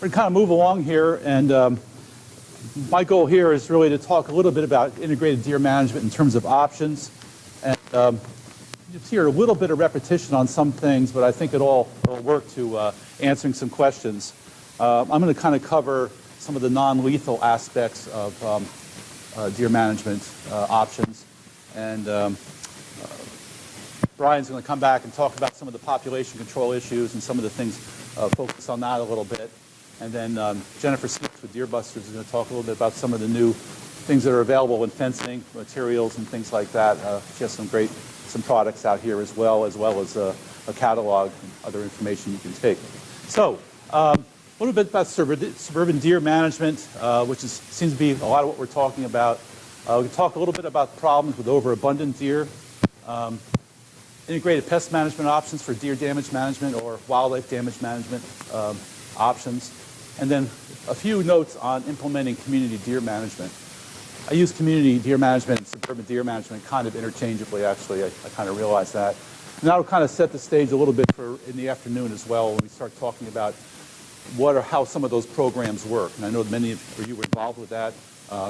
going to kind of move along here, and my goal here is really to talk a little bit about integrated deer management in terms of options. And you hear a little bit of repetition on some things, but I think it'll work to answering some questions. I'm going to kind of cover some of the non-lethal aspects of deer management options. And Brian's going to come back and talk about some of the population control issues and some of the things, focus on that a little bit. And then Jennifer Smith with Deer Busters is going to talk a little bit about some of the new things that are available in fencing, materials, and things like that. She has some products out here as well as a catalog and other information you can take. So a little bit about suburban deer management, which seems to be a lot of what we're talking about. We can talk a little bit about problems with overabundant deer, integrated pest management options for deer damage management or wildlife damage management options, and then a few notes on implementing community deer management. I use community deer management and suburban deer management kind of interchangeably, actually. I kind of realize that. And that'll kind of set the stage a little bit for in the afternoon as well when we start talking about how some of those programs work. And I know many of you were involved with that.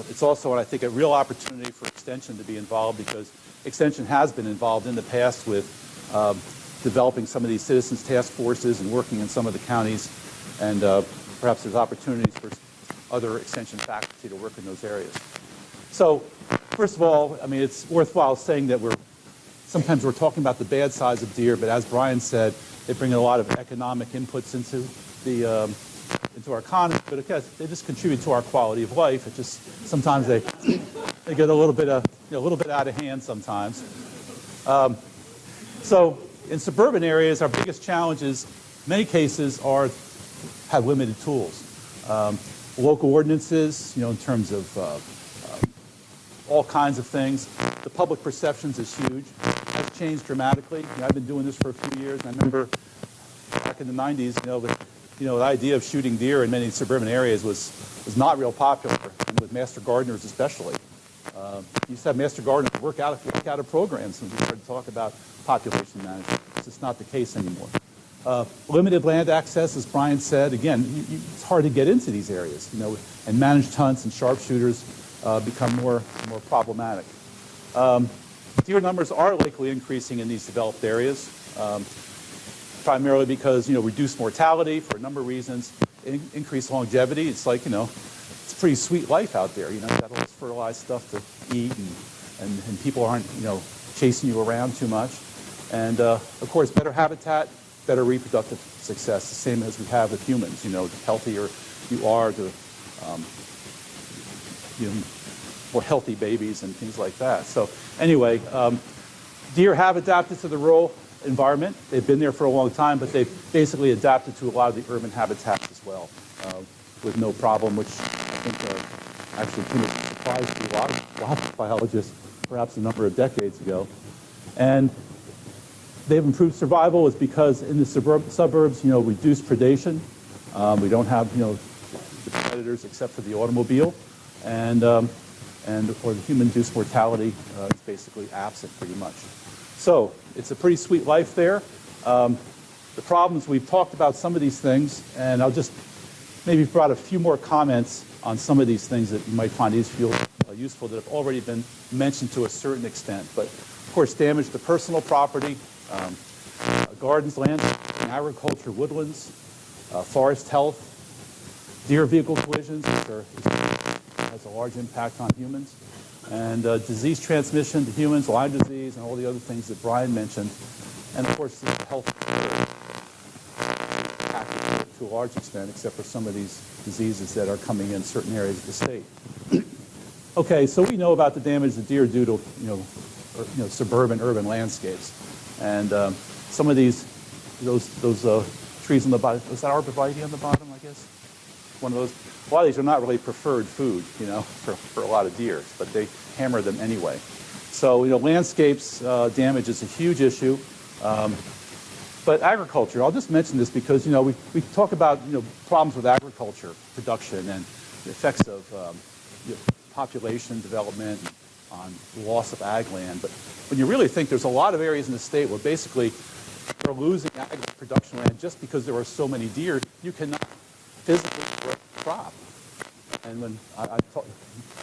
It's also, I think, a real opportunity for Extension to be involved, because Extension has been involved in the past with developing some of these citizens task forces and working in some of the counties. And perhaps there's opportunities for other Extension faculty to work in those areas. So first of all, I mean, it's worthwhile saying that sometimes we're talking about the bad sides of deer, but as Brian said, they bring a lot of economic inputs into our economy, but again, they just contribute to our quality of life. It just sometimes they get a little bit out of hand sometimes. So in suburban areas, our biggest challenges, in many cases, have limited tools. Local ordinances, in terms of all kinds of things. The public perceptions is huge. It has changed dramatically. I've been doing this for a few years, and I remember back in the 90s, the idea of shooting deer in many suburban areas was not real popular, and with master gardeners especially. You used to have master gardeners work out of programs when we started to talk about population management. It's just not the case anymore. Limited land access, as Brian said. Again, it's hard to get into these areas, and managed hunts and sharpshooters become more problematic. Deer numbers are likely increasing in these developed areas, primarily because reduced mortality for a number of reasons, increased longevity. It's like it's a pretty sweet life out there. You've got all this fertilized stuff to eat, and people aren't chasing you around too much. And of course, better habitat, better reproductive success, the same as we have with humans. The healthier you are, the more healthy babies and things like that. So anyway, deer have adapted to the rural environment. They've been there for a long time, but they've basically adapted to a lot of the urban habitats as well, with no problem, which I think actually came as a surprise to a lot of biologists, perhaps a number of decades ago. And they've improved survival is because in the suburbs, reduced predation. We don't have, the predators except for the automobile, or the human-induced mortality is basically absent pretty much. So it's a pretty sweet life there. The problems, we've talked about some of these things, and I'll just maybe brought a few more comments on some of these things that you might find useful that have already been mentioned to a certain extent. But of course, damage to personal property, gardens, land, agriculture, woodlands, forest health, deer vehicle collisions, which has a large impact on humans, and disease transmission to humans, Lyme disease, and all the other things that Brian mentioned, and of course the health to a large extent, except for some of these diseases that are coming in certain areas of the state. Okay, so we know about the damage that deer do to suburban urban landscapes, and some of those trees on the bottom. Was that arborvitae on the bottom? I guess one of those. A lot of these are not really preferred food, for a lot of deer, but they hammer them anyway. So, landscapes damage is a huge issue. But agriculture, I'll just mention this because, we talk about, problems with agriculture production and the effects of population development on loss of ag land. But when you really think, there's a lot of areas in the state where basically we're losing ag production land just because there are so many deer. You cannot physically grow a crop. And when I talk,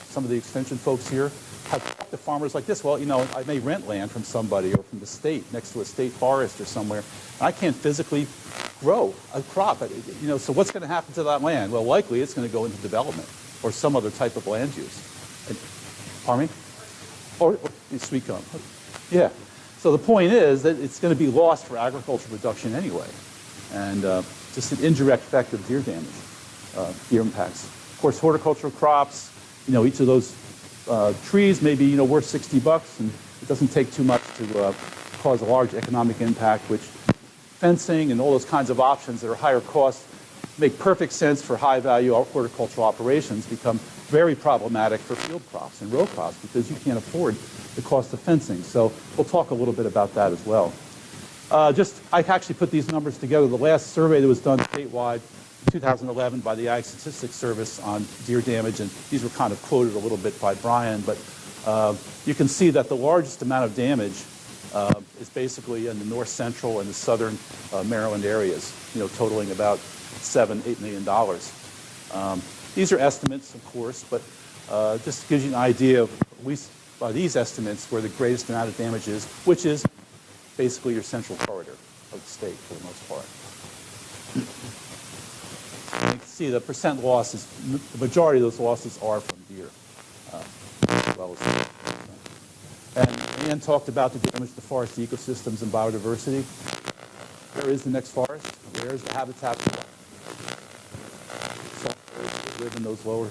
some of the extension folks here have talked to farmers like this. Well, you know, I may rent land from somebody or from the state next to a state forest or somewhere, and I can't physically grow a crop. You know, so what's going to happen to that land? Well, likely it's going to go into development or some other type of land use. Pardon me? Or sweet gum. Yeah. So the point is that it's going to be lost for agricultural production anyway, and just an indirect effect of deer damage, deer impacts. Of course, horticultural crops, you know, each of those trees may be, you know, worth $60, and it doesn't take too much to cause a large economic impact, which fencing and all those kinds of options that are higher cost make perfect sense for high-value horticultural operations, become very problematic for field crops and row crops because you can't afford the cost of fencing. So we'll talk a little bit about that as well. I actually put these numbers together. The last survey that was done statewide, 2011, by the Ag Statistics Service on deer damage, and these were kind of quoted a little bit by Brian, but you can see that the largest amount of damage is basically in the north central and the southern Maryland areas, you know, totaling about $7–8 million. These are estimates, of course, but just gives you an idea of, at least by these estimates, where the greatest amount of damage is, which is basically your central corridor of the state for the most part. And you can see the percent losses, the majority of those losses are from deer, as well as. And Ann talked about the damage to forest ecosystems and biodiversity. Where is the next forest? Where is the habitat for that live in those lower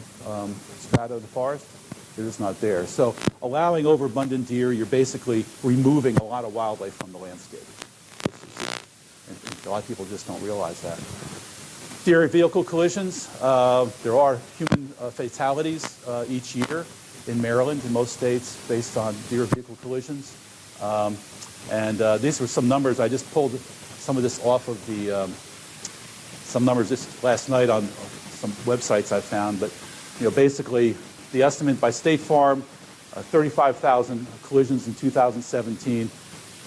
strata of the forest? They're just not there. So allowing overabundant deer, you're basically removing a lot of wildlife from the landscape. And a lot of people just don't realize that. Deer vehicle collisions. There are human fatalities each year in Maryland and most states based on deer vehicle collisions. These were some numbers. I just pulled some of this off of the, some numbers just last night on some websites I found. But, you know, basically the estimate by State Farm, 35,000 collisions in 2017,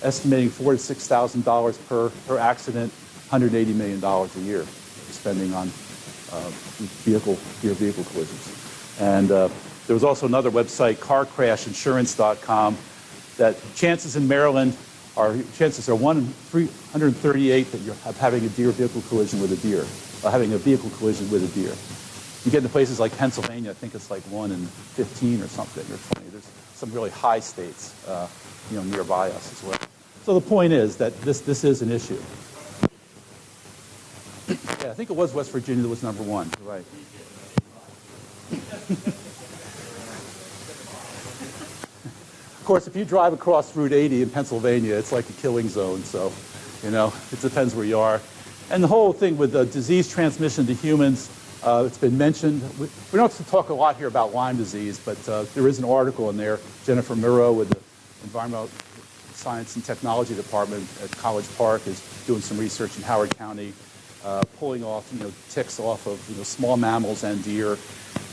estimating $4,000 to $6,000 per accident, $180 million a year spending on deer vehicle collisions. And there was also another website, carcrashinsurance.com, that chances in Maryland chances are 1 in 338 that you're having a deer vehicle collision with a deer, having a vehicle collision with a deer. You get into places like Pennsylvania, I think it's like 1 in 15 or something, or 20. There's some really high states, you know, nearby us as well. So the point is that this is an issue. Yeah, I think it was West Virginia that was number 1. You're right. Of course, if you drive across Route 80 in Pennsylvania, it's like a killing zone. So, you know, it depends where you are. And the whole thing with the disease transmission to humans, it's been mentioned. We don't have to talk a lot here about Lyme disease, but there is an article in there. Jennifer Murrow with the Environmental Science and Technology Department at College Park is doing some research in Howard County, pulling off, you know, ticks off of, you know, small mammals and deer.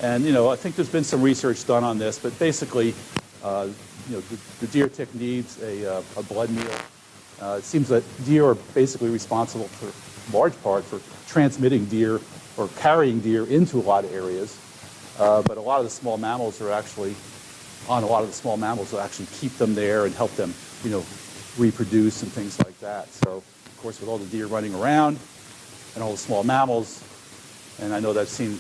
And, you know, I think there's been some research done on this, but basically, you know, the deer tick needs a blood meal. It seems that deer are basically responsible for large part for transmitting deer or carrying deer into a lot of areas, but a lot of the small mammals are actually will actually keep them there and help them, you know, reproduce and things like that. So, of course, with all the deer running around and all the small mammals, and I know that I've seen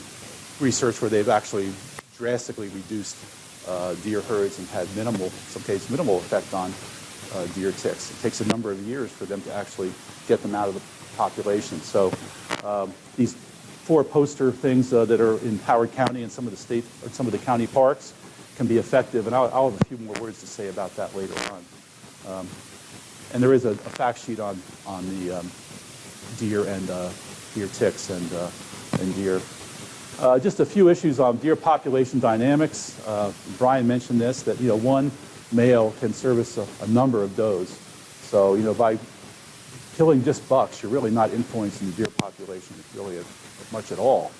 research where they've actually drastically reduced deer herds and had minimal, in some cases, minimal effect on deer ticks. It takes a number of years for them to actually get them out of the population. So these 4 poster things that are in Howard County and some of the state or some of the county parks can be effective, and I'll have a few more words to say about that later on. And there is a fact sheet on the deer and deer ticks and deer. Just a few issues on deer population dynamics. Brian mentioned this, that, you know, one male can service a number of does. So, you know, by killing just bucks, you're really not influencing the deer population really much at all.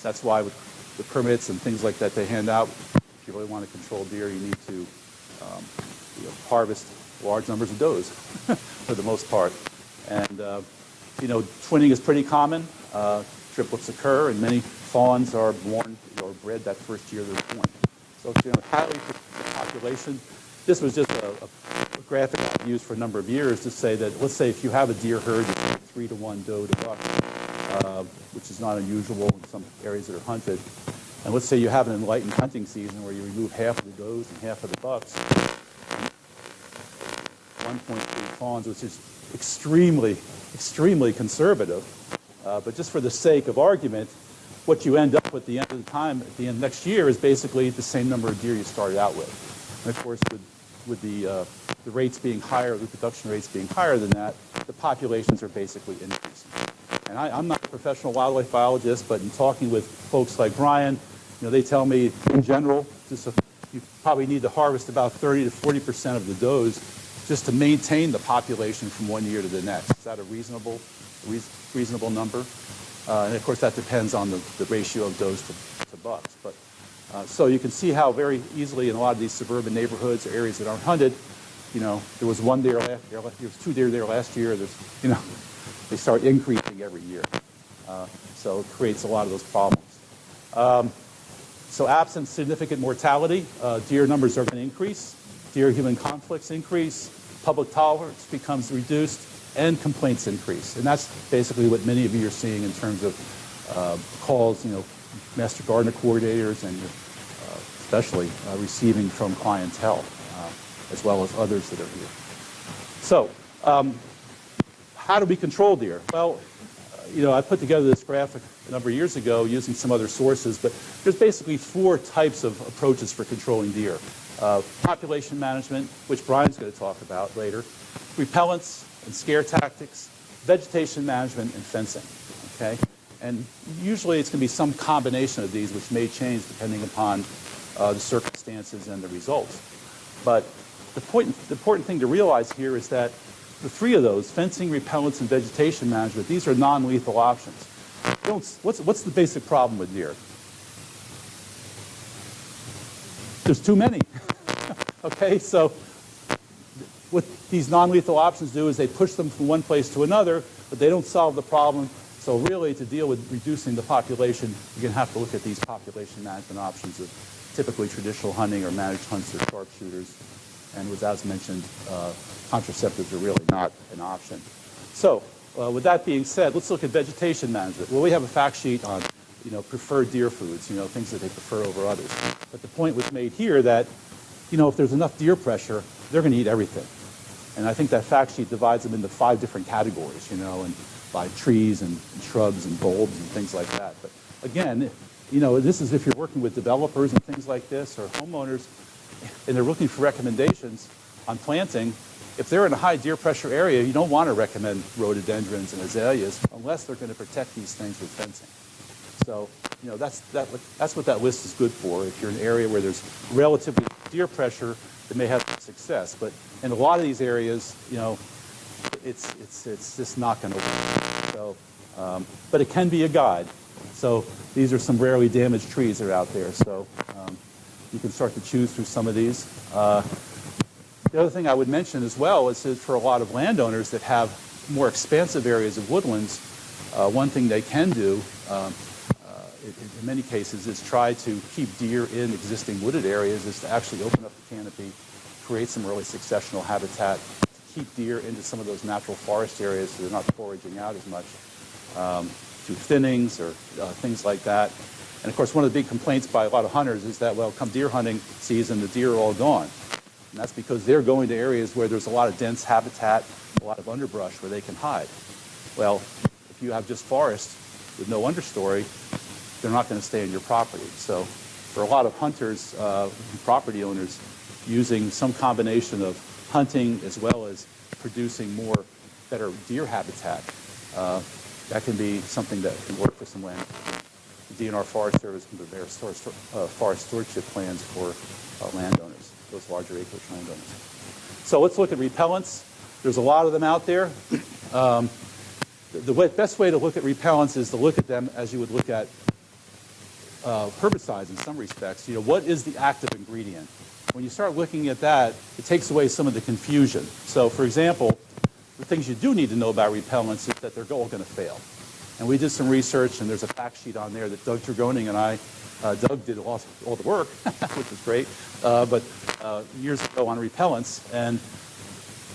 That's why with the permits and things like that they hand out, if you really want to control deer, you need to you know, harvest large numbers of does for the most part. And, you know, twinning is pretty common. triplets occur, and many fawns are born or bred that first year they're born. So highly population. This was just a graphic I've used for a number of years to say that, let's say if you have a deer herd, it's 3-to-1 doe to buck, which is not unusual in some areas that are hunted. And let's say you have an enlightened hunting season where you remove half of the does and half of the bucks, 1.3 fawns, which is extremely, extremely conservative. But just for the sake of argument, what you end up with at the end of the time, at the end of next year, is basically the same number of deer you started out with. And of course, with the rates being higher, the reproduction rates being higher than that, the populations are basically increasing. And I'm not a professional wildlife biologist, but in talking with folks like Brian, they tell me in general, you probably need to harvest about 30 to 40% of the does just to maintain the population from one year to the next. Is that a reasonable number? And of course, that depends on the ratio of does to bucks. But so you can see how very easily in a lot of these suburban neighborhoods or areas that aren't hunted, there was one deer last year, there was 2 deer there last year. They start increasing every year. So it creates a lot of those problems. So absent significant mortality, deer numbers are going to increase. Deer-human conflicts increase. Public tolerance becomes reduced, and complaints increase. And that's basically what many of you are seeing in terms of calls, master gardener coordinators, and especially receiving from clientele, as well as others that are here. So how do we control deer? Well, I put together this graphic a number of years ago using some other sources, but there's basically 4 types of approaches for controlling deer. Population management, which Brian's going to talk about later, repellents and scare tactics, vegetation management, and fencing. Okay? And usually it's going to be some combination of these, which may change depending upon the circumstances and the results. But the important thing to realize here is that the 3 of those, fencing, repellents, and vegetation management, these are non-lethal options. What's the basic problem with deer? There's too many. Okay, so what these non-lethal options do is they push them from one place to another, but they don't solve the problem. So really, to deal with reducing the population, you're going to have to look at these population management options of typically traditional hunting or managed hunts or sharpshooters. And as mentioned, contraceptives are really not an option. So with that being said, let's look at vegetation management. Well, we have a fact sheet on preferred deer foods, things that they prefer over others. But the point was made here that, if there's enough deer pressure, they're going to eat everything. And I think that fact sheet divides them into 5 different categories, and by trees and shrubs and bulbs and things like that. But again, this is if you're working with developers and things like this or homeowners, and they're looking for recommendations on planting. If they're in a high deer pressure area, you don't want to recommend rhododendrons and azaleas unless they're going to protect these things with fencing. So, that's what that list is good for. If you're in an area where there's relatively deer pressure, it may have success. But in a lot of these areas, it's just not going to work. So, but it can be a guide. So these are some rarely damaged trees that are out there. So you can start to choose through some of these. The other thing I would mention as well is that for a lot of landowners that have more expansive areas of woodlands, one thing they can do in many cases is try to keep deer in existing wooded areas is to actually open up the canopy, create some early successional habitat, to keep deer into some of those natural forest areas so they're not foraging out as much through thinnings or things like that. And of course, one of the big complaints by a lot of hunters is that, well, come deer hunting season, the deer are all gone. And that's because they're going to areas where there's a lot of dense habitat, a lot of underbrush where they can hide. Well, if you have just forest with no understory, they're not going to stay on your property. So for a lot of hunters, property owners, using some combination of hunting as well as producing better deer habitat, that can be something that can work for some land. The DNR Forest Service can prepare forest stewardship plans for landowners, those larger acreage landowners. So let's look at repellents. There's a lot of them out there. The best way to look at repellents is to look at them as you would look at herbicides in some respects. What is the active ingredient? When you start looking at that, it takes away some of the confusion. So, for example, the things you do need to know about repellents is that they're all going to fail. And we did some research, and there's a fact sheet on there that Doug Tregoning and I, Doug did all the work, which was great, but years ago on repellents, and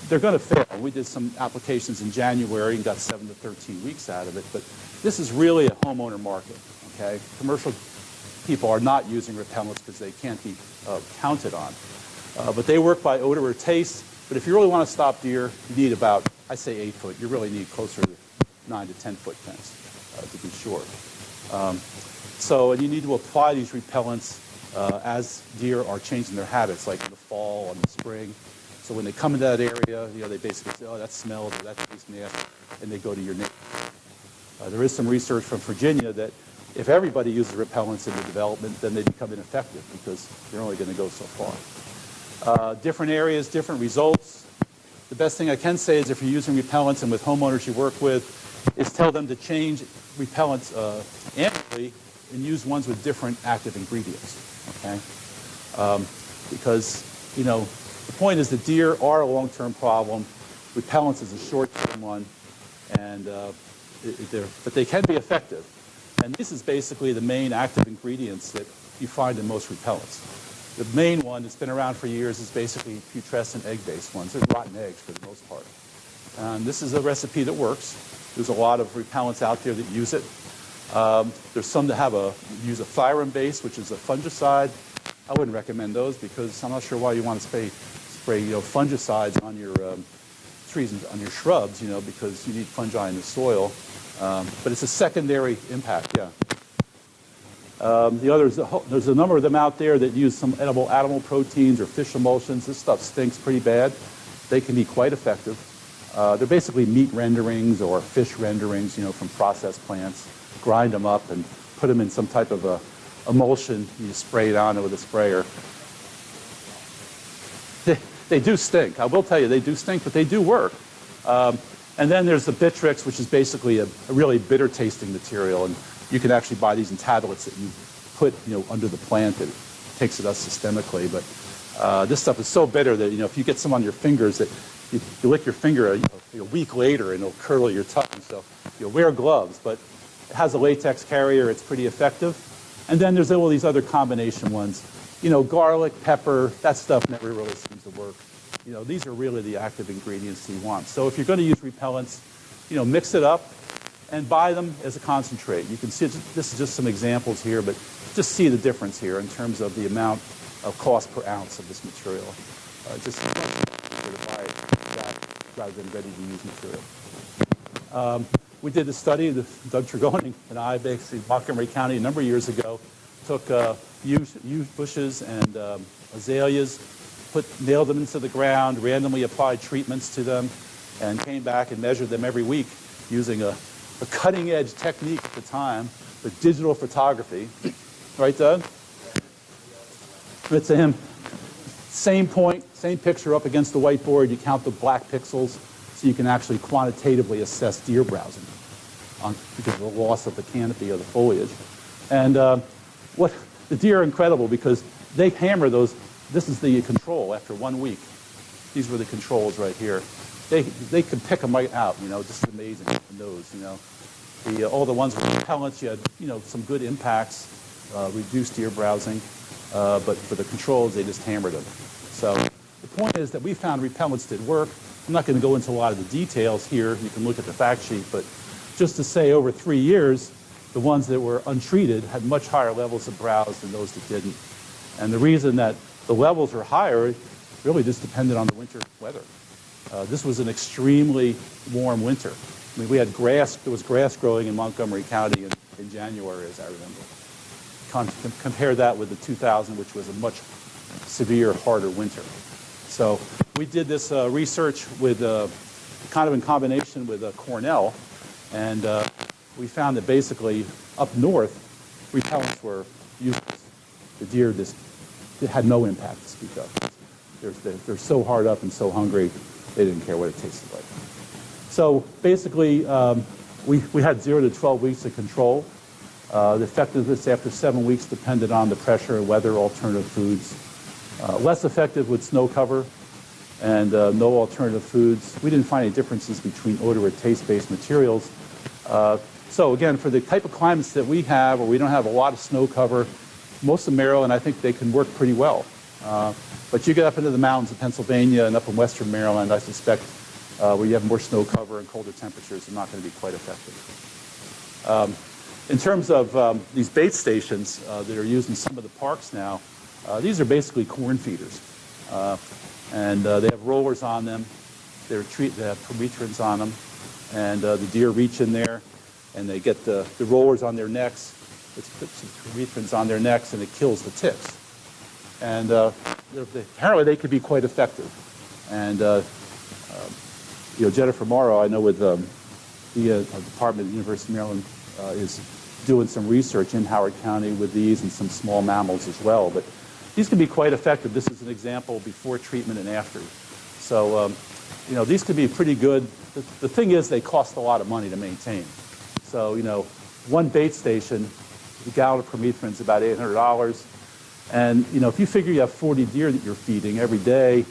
they're going to fail. We did some applications in January and got 7 to 13 weeks out of it, but this is really a homeowner market, okay? Commercial people are not using repellents because they can't be counted on. But they work by odor or taste, but if you really want to stop deer, you need about, I say 8 foot, you really need closer to 9 to 10 foot fence, to be sure. And you need to apply these repellents as deer are changing their habits, like in the fall and the spring. So when they come into that area, they basically say, oh, that smells, or that tastes nasty, and they go to your neighbor. There is some research from Virginia that if everybody uses repellents in the development, then they become ineffective because they're only going to go so far. Different areas, different results. The best thing I can say is if you're using repellents and with homeowners you work with, is tell them to change repellents annually and use ones with different active ingredients, okay? Because, the point is that deer are a long-term problem. Repellents is a short-term one, and but they can be effective. And this is basically the main active ingredients that you find in most repellents. The main one that's been around for years is basically putrescent egg-based ones. They're rotten eggs for the most part. And this is a recipe that works. There's a lot of repellents out there that use it. There's some that use a thyrum base, which is a fungicide. I wouldn't recommend those because I'm not sure why you want to spray fungicides on your trees and on your shrubs, because you need fungi in the soil. But it's a secondary impact, yeah. There's a number of them out there that use some edible animal proteins or fish emulsions. This stuff stinks pretty bad. They can be quite effective. They're basically meat renderings or fish renderings, from processed plants. Grind them up and put them in some type of a emulsion. You spray it on it with a sprayer. They do stink. I will tell you, they do stink, but they do work. And then there's the Bitrix, which is basically a really bitter tasting material. And you can actually buy these in tablets that you put under the plant that takes it up systemically. But this stuff is so bitter that if you get some on your fingers, that you lick your finger a week later and it'll curdle your tongue. So wear gloves. But it has a latex carrier. It's pretty effective. And then there's all these other combination ones. Garlic, pepper, that stuff never really seems to work. These are really the active ingredients you want. So if you're going to use repellents, mix it up and buy them as a concentrate. You can see, this is just some examples here, but just see the difference here in terms of the amount of cost per ounce of this material. Just easier to buy that rather than ready-to-use material. We did a study, Doug Tregoning and I, basically Montgomery County a number of years ago, took yew bushes and azaleas, nailed them into the ground, randomly applied treatments to them, and came back and measured them every week using a cutting-edge technique at the time, with digital photography. Right, Doug? It's him. Same point, same picture up against the whiteboard. You count the black pixels so you can actually quantitatively assess deer browsing because of the loss of the canopy or the foliage. And the deer are incredible because they hammer those. This is the control after 1 week. These were the controls right here. They could pick them right out, just amazing, the nose, all the ones with repellents, you had, some good impacts, reduced deer browsing, but for the controls, they just hammered them. So the point is that we found repellents did work. I'm not going to go into a lot of the details here. You can look at the fact sheet, but just to say over 3 years, the ones that were untreated had much higher levels of browse than those that didn't. And the reason that the levels were higher really just depended on the winter weather. This was an extremely warm winter. I mean, we had grass, there was grass growing in Montgomery County in January, as I remember. Compare that with the 2000, which was a much severe, harder winter. So we did this research with kind of in combination with Cornell, and we found that basically up north, repellents were useless. The deer just had no impact to speak of. They're so hard up and so hungry, they didn't care what it tasted like. So basically, we had 0 to 12 weeks of control. The effectiveness after 7 weeks depended on the pressure, weather, alternative foods. Less effective with snow cover and no alternative foods. We didn't find any differences between odor or taste-based materials. So again, for the type of climates that we have, where we don't have a lot of snow cover, most of Maryland, I think they can work pretty well. But you get up into the mountains of Pennsylvania and up in western Maryland, I suspect where you have more snow cover and colder temperatures, they're not going to be quite effective. In terms of these bait stations that are used in some of the parks now, these are basically corn feeders. And they have rollers on them. They have permetrins on them. And the deer reach in there, and they get the rollers on their necks. It puts some permetrins on their necks, and it kills the ticks. And apparently they could be quite effective. And Jennifer Morrow, I know with the Department of the University of Maryland, is doing some research in Howard County with these and some small mammals as well. But these can be quite effective. This is an example before treatment and after. So, these could be pretty good. The thing is, they cost a lot of money to maintain. So, one bait station, a gallon of permethrin is about $800. And, if you figure you have 40 deer that you're feeding every day,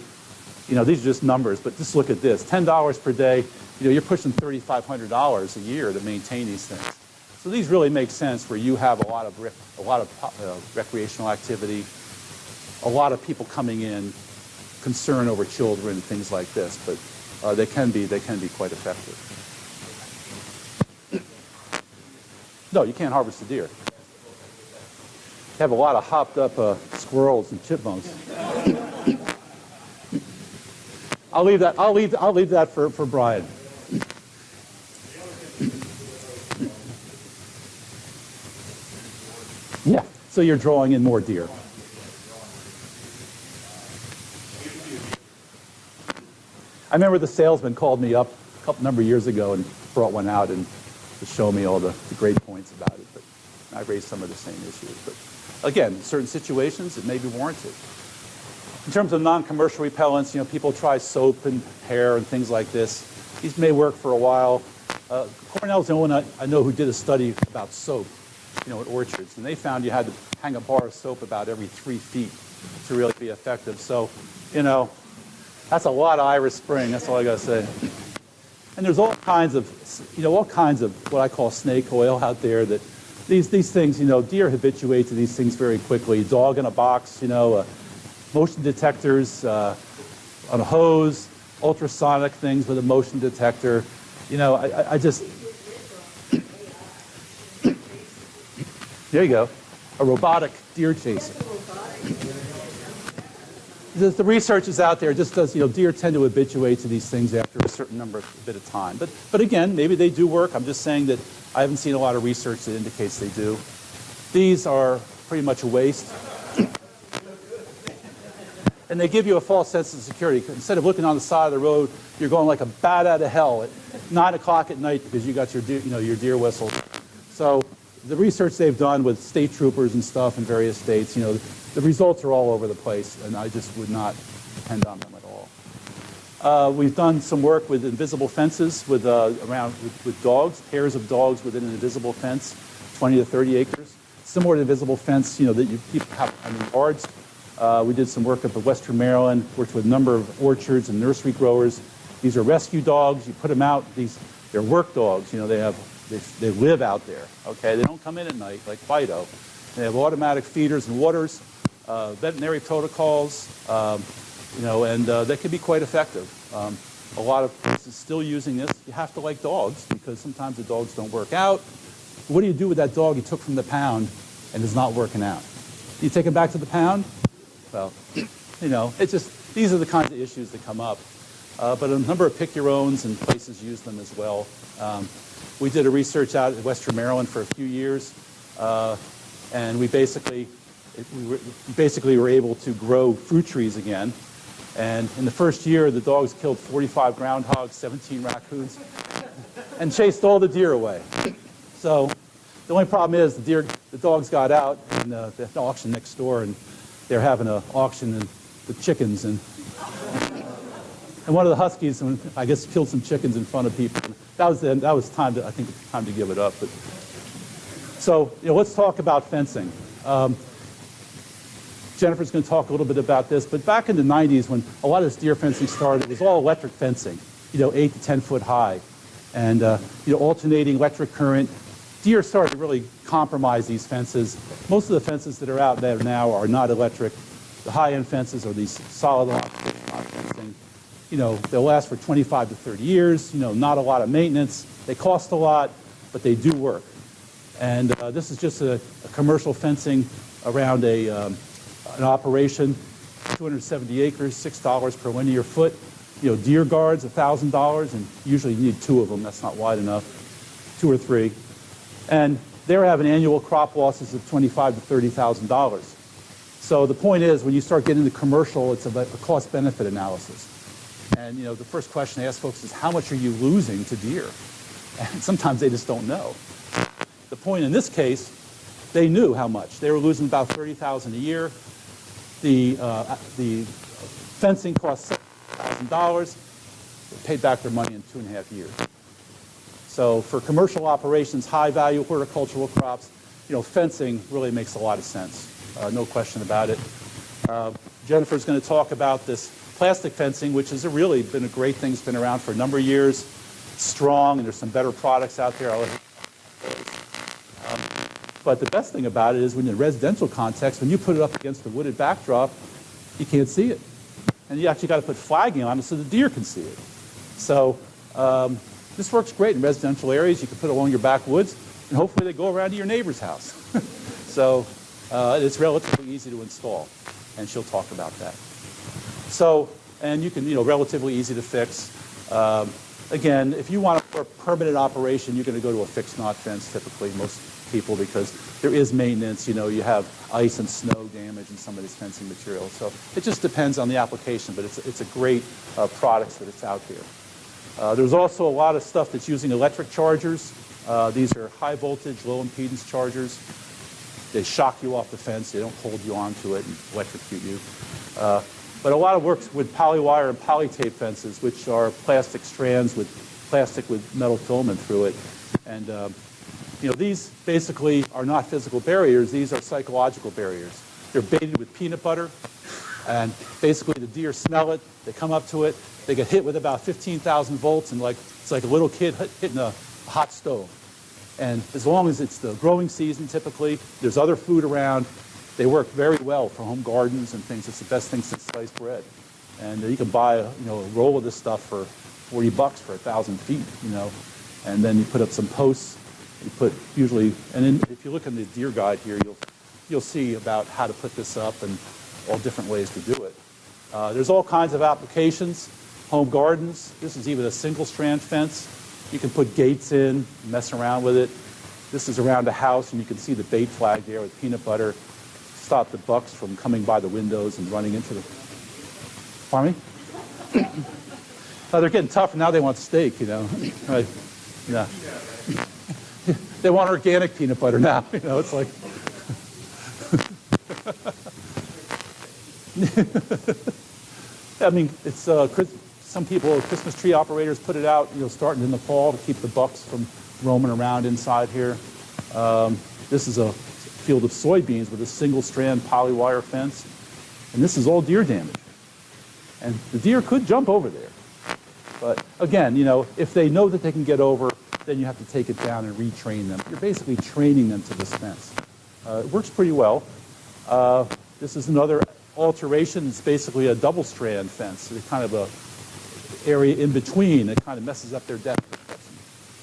these are just numbers, but just look at this. $10 per day, you're pushing $3,500 a year to maintain these things. So these really make sense where you have a lot of recreational activity, a lot of people coming in, concern over children and things like this, but they can be quite effective. No, you can't harvest the deer. You have a lot of hopped up squirrels and chipmunks. I'll leave that for Brian. Yeah, so you're drawing in more deer. I remember the salesman called me up a number of years ago and brought one out and to show me all the great points about it. But I raised some of the same issues. But again, in certain situations, it may be warranted. In terms of non-commercial repellents, people try soap and hair and things like this. These may work for a while. Cornell's the only one I know who did a study about soap, at orchards, and they found you had to hang a bar of soap about every 3 feet to really be effective. So, that's a lot of Irish Spring. That's all I got to say. And there's all kinds of what I call snake oil out there. That these things, deer habituate to these things very quickly. Dog in a box, motion detectors on a hose, ultrasonic things with a motion detector. I just there you go, a robotic deer chaser. The research is out there. It just does, deer tend to habituate to these things after a certain bit of time. But again, maybe they do work. I'm just saying that I haven't seen a lot of research that indicates they do. These are pretty much a waste. And they give you a false sense of security. Instead of looking on the side of the road, you're going like a bat out of hell at 9 o'clock at night because you got your deer whistle. So the research they've done with state troopers and stuff in various states, the results are all over the place, and I just would not depend on them at all. We've done some work with invisible fences with dogs, pairs of dogs within an invisible fence, 20 to 30 acres. Similar to invisible fence, that people have in yards. We did some work up at Western Maryland, worked with a number of orchards and nursery growers. These are rescue dogs. You put them out. They're work dogs. They live out there. Okay, they don't come in at night like Fido. They have automatic feeders and waters. Veterinary protocols, and they can be quite effective. A lot of places still using this. You have to like dogs because sometimes the dogs don't work out. What do you do with that dog you took from the pound and is not working out? Do you take him back to the pound? Well, it's just, these are the kinds of issues that come up. But a number of pick-your-owns and places use them as well. We did a research out in Western Maryland for a few years, and we basically were able to grow fruit trees again. And in the first year, the dogs killed 45 groundhogs, 17 raccoons, and chased all the deer away. So the only problem is the dogs got out in the auction next door, and they're having an auction with chickens. And one of the huskies, I guess, killed some chickens in front of people. That was time to give it up. But, so let's talk about fencing. Jennifer's going to talk a little bit about this, but back in the 90s when a lot of this deer fencing started, it was all electric fencing, 8 to 10 foot high. And, alternating electric current, deer started to really compromise these fences. Most of the fences that are out there now are not electric. The high-end fences are these solid lock fencing. You know, they'll last for 25 to 30 years. You know, not a lot of maintenance. They cost a lot, but they do work. And this is just a commercial fencing around an operation, 270 acres, $6 per linear foot. You know, deer guards, $1,000, and usually you need 2 of them. That's not wide enough, 2 or 3. And they're having annual crop losses of $25,000 to $30,000. So the point is, when you start getting into commercial, it's a cost-benefit analysis. And you know, the first question I ask folks is, how much are you losing to deer? And sometimes they just don't know. The point in this case, they knew how much. They were losing about $30,000 a year. The fencing cost $7,000. They paid back their money in 2.5 years. So for commercial operations, high-value horticultural crops, you know, fencing really makes a lot of sense. No question about it. Jennifer's going to talk about this plastic fencing, which has really been a great thing. It's been around for a number of years. It's strong, and there's some better products out there. But the best thing about it is, when in a residential context, when you put it up against the wooded backdrop, you can't see it. And you actually got to put flagging on it so the deer can see it. So this works great in residential areas. You can put it along your backwoods, and hopefully they go around to your neighbor's house. So it's relatively easy to install, and she'll talk about that. So, and you can, you know, relatively easy to fix. Again, if you want for a permanent operation, you're going to go to a fixed knot fence, typically, most people, because there is maintenance. You know, you have ice and snow damage in some of this fencing material. So it just depends on the application, but it's a great product that it's out there. There's also a lot of stuff that's using electric chargers. These are high voltage, low impedance chargers. They shock you off the fence. They don't hold you onto it and electrocute you. But a lot of works with polywire and polytape fences, which are plastic strands with plastic with metal filament through it. And you know, these basically are not physical barriers. These are psychological barriers. They're baited with peanut butter, and basically the deer smell it. They come up to it. They get hit with about 15,000 volts, and it's like a little kid hitting a hot stove. And as long as it's the growing season, typically, there's other food around, they work very well for home gardens and things. It's the best thing since sliced bread. And you can buy a roll of this stuff for $40 for 1,000 feet, you know. And then you put up some posts. You put usually, and then if you look in the deer guide here, you'll see about how to put this up and all different ways to do it. There's all kinds of applications. Home gardens. This is even a single strand fence. You can put gates in, mess around with it. This is around a house, and you can see the bait flag there with peanut butter. Stop the bucks from coming by the windows and running into the... Pardon me? Oh, they're getting tough, and now they want steak, you know. Right? Yeah. They want organic peanut butter now, you know. It's like... I mean, it's... some people, Christmas tree operators, put it out, you know, starting in the fall to keep the bucks from roaming around inside here. This is a field of soybeans with a single-strand polywire fence, and this is all deer damage. And the deer could jump over there, but again, you know, if they know that they can get over, then you have to take it down and retrain them. You're basically training them to this fence. It works pretty well. This is another alteration. It's basically a double-strand fence. It's kind of a area in between. It kind of messes up their depth perception.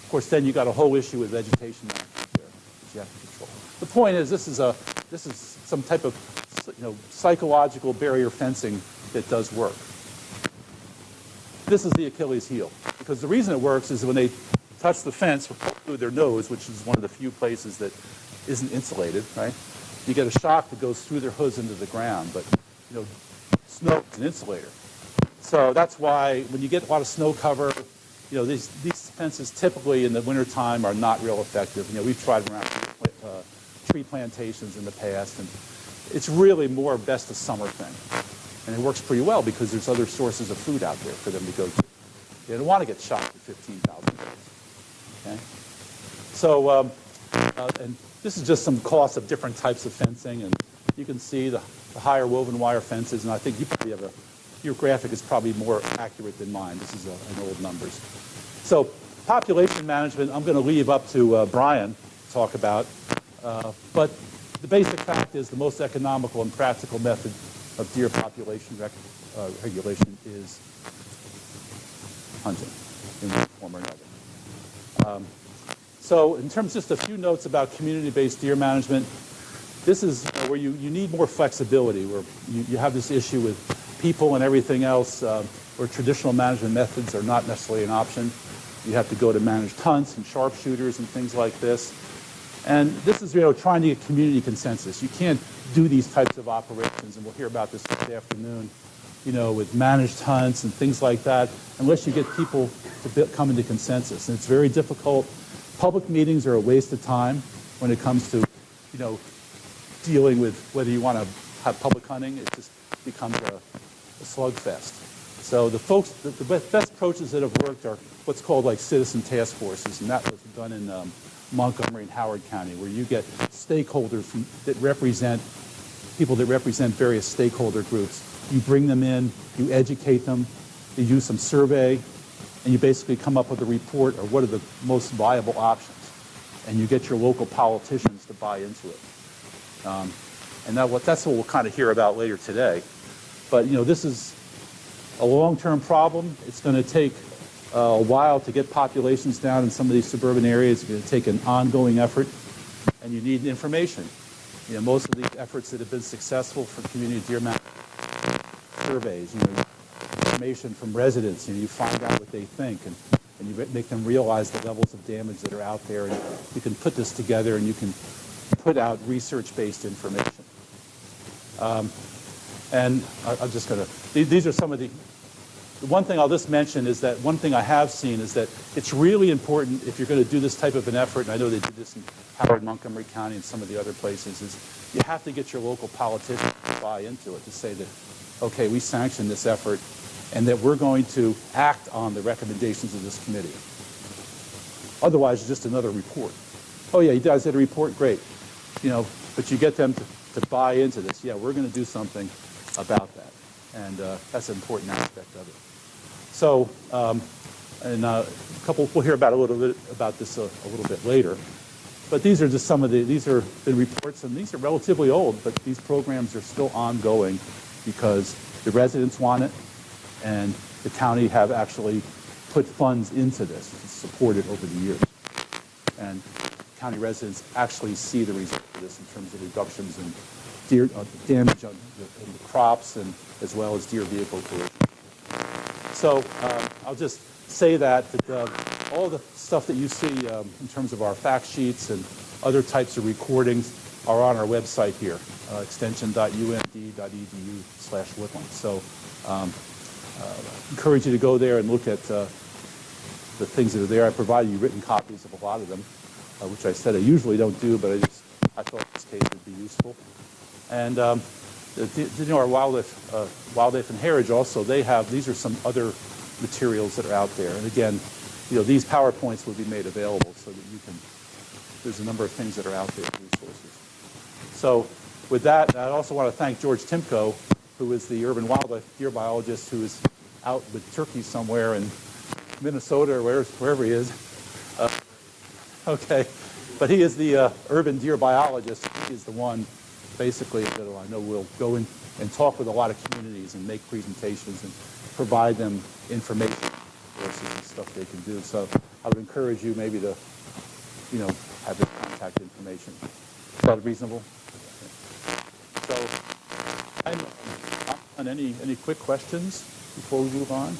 Of course, then you got a whole issue with vegetation there that you have to control. The point is, this is some type of, you know, psychological barrier fencing that does work. This is the Achilles heel, because the reason it works is when they touch the fence through their nose, which is one of the few places that isn't insulated, right? You get a shock that goes through their hoods into the ground, but you know, snow is an insulator. So that's why when you get a lot of snow cover, you know, these fences typically in the wintertime are not real effective. You know, we've tried around tree plantations in the past, and it's really more best a summer thing. And it works pretty well because there's other sources of food out there for them to go to. They don't want to get shocked at 15,000 volts. Okay? So, and this is just some costs of different types of fencing, and you can see the higher woven wire fences, and I think you probably have your graphic is probably more accurate than mine. This is an old numbers. So population management, I'm going to leave up to Brian. to talk about. But the basic fact is the most economical and practical method of deer population regulation is hunting in one form or another. So in terms of just a few notes about community-based deer management, this is where you need more flexibility, where you have this issue with people and everything else, where traditional management methods are not necessarily an option. You have to go to managed hunts and sharpshooters and things like this. And this is, trying to get community consensus. You can't do these types of operations, and we'll hear about this afternoon, with managed hunts and things like that, unless you get people to come into consensus. And it's very difficult. Public meetings are a waste of time when it comes to, dealing with whether you want to have public hunting. It just becomes a slugfest. So the best approaches that have worked are what's called like citizen task forces, and that was done in Montgomery and Howard County, where you get stakeholders that represent people that represent various stakeholder groups. You bring them in, you educate them, you do some survey, and you basically come up with a report or what are the most viable options. And you get your local politicians to buy into it. And that's what we'll kind of hear about later today. But this is a long-term problem. It's going to take a while to get populations down in some of these suburban areas. It's going to take an ongoing effort, and you need information. Most of these efforts that have been successful for community deer management surveys, information from residents, you find out what they think, and you make them realize the levels of damage that are out there, and you can put this together and you can put out research-based information. And I'm just going to, these are some of the one thing I'll just mention is that one thing I have seen is that it's really important if you're going to do this type of an effort, and I know they did this in Howard, Montgomery County, and some of the other places, is you have to get your local politicians to buy into it, to say that, okay, we sanction this effort, and that we're going to act on the recommendations of this committee. Otherwise, it's just another report. Oh yeah, you guys did a report, great. But you get them to buy into this. Yeah, we're going to do something about that. And that's an important aspect of it. So, we'll hear about a little bit about this a little bit later. But these are just some of these are the reports, and these are relatively old, but these programs are still ongoing because the residents want it, and the county have actually put funds into this to support it over the years. And county residents actually see the result of this in terms of reductions in deer damage in the crops, and as well as deer vehicle collision. So I'll just say that all the stuff that you see in terms of our fact sheets and other types of recordings are on our website here, extension.umd.edu/Woodland. So encourage you to go there and look at the things that are there. I provided you written copies of a lot of them, which I said I usually don't do, but I thought this case would be useful. And our wildlife and heritage also, these are some other materials that are out there. And again, these PowerPoints will be made available so that there's a number of things that are out there, resources. So with that, I also want to thank George Timko, who is the urban wildlife deer biologist who is out with turkeys somewhere in Minnesota or wherever he is. Okay, but he is the urban deer biologist. He is the one basically that I know will go in and talk with a lot of communities and make presentations and provide them information resources and stuff they can do. So I would encourage you maybe to, have their contact information. Is that reasonable? Okay. So, on any quick questions before we move on?